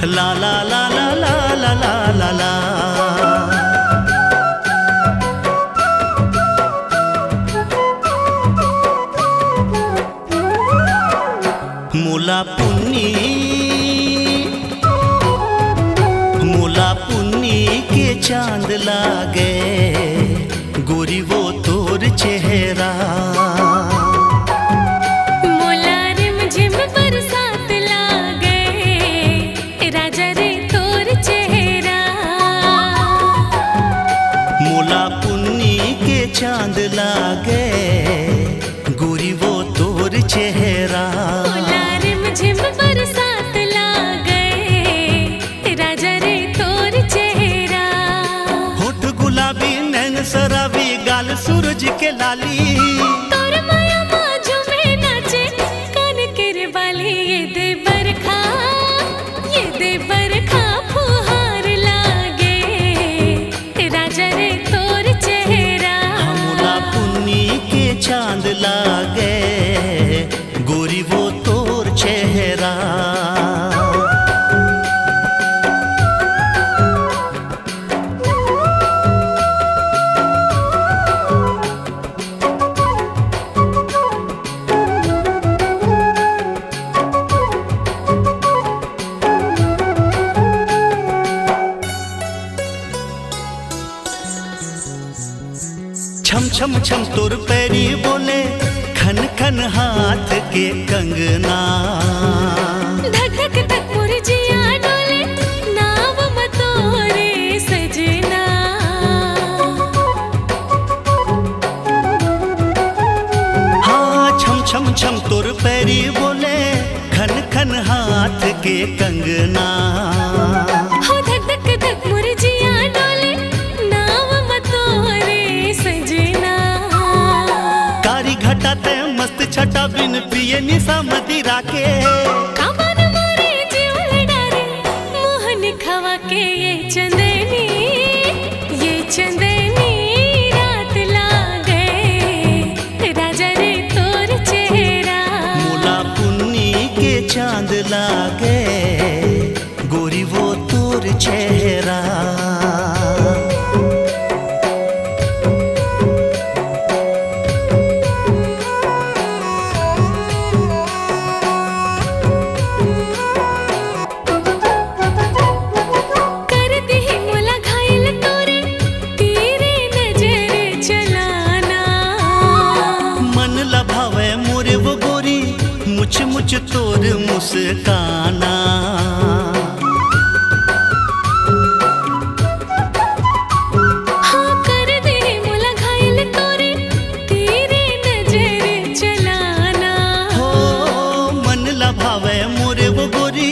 ला ला ला ला ला ला ला ला ला। मोला पुन्नी के चांद लागे गोरी वो तोर चेहरा। मोला रिमझिम बरसात लागे राजा रे तोर चेहरा। मोला पुन्नी के चांद लागे गोरी वो तोर चेहरा। मोला रिमझिम बरसात लागे राजा रे तोर चेहरा। होठ गुलाबी नैन शराबी गाल सूरज के लाली। तोर माया बाजू में नाचे कान केरे वाली ये दे बरखा फुहार लागे राजा रे तोर चेहरा। मोला पुन्नी के चांद लागे गोरी वो तोर चेहरा। छम छम छम तोर पैरी बोले खन खन हाथ के कंगना। धक धक धक मोर जिया डोले नाव मतोरे सजना। हाँ छम छम छम तोर पैरी बोले खन खन हाथ के कंगना। हो धक धक धक मोर जिया डोले नाव मतोरे सजना। कारी घटा ते मस्त छटा बिन पिए निशा मदिरा के। कामन मोरे जीवन डारे मोहन खवा के ये चंदनी रात लागे राजा रे तोर चेहरा। मोला पुन्नी के चांद लागे गोरी वो तोर चेहरा। कर दी मोला घायल तोरे तेरे नजर चलाना। मन लभावे मोरे वो गोरी मुछ मुछ तोर मुस्काना। हाँ कर दे मोला घायल तोरे तेरे नजर चलाना। हो मन लभावे मोरे वो गोरी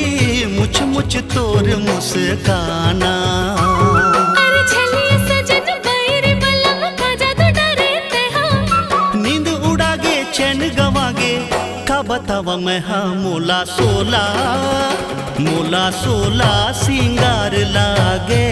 मुछ मुछ तोर मुस्काना। अरे छलिए सजन बैर बलम का जादू डरे ते हाँ। नींद उड़ागे चैन गवागे का बतावा मैं। हाँ मोला सोला सिंगार लागे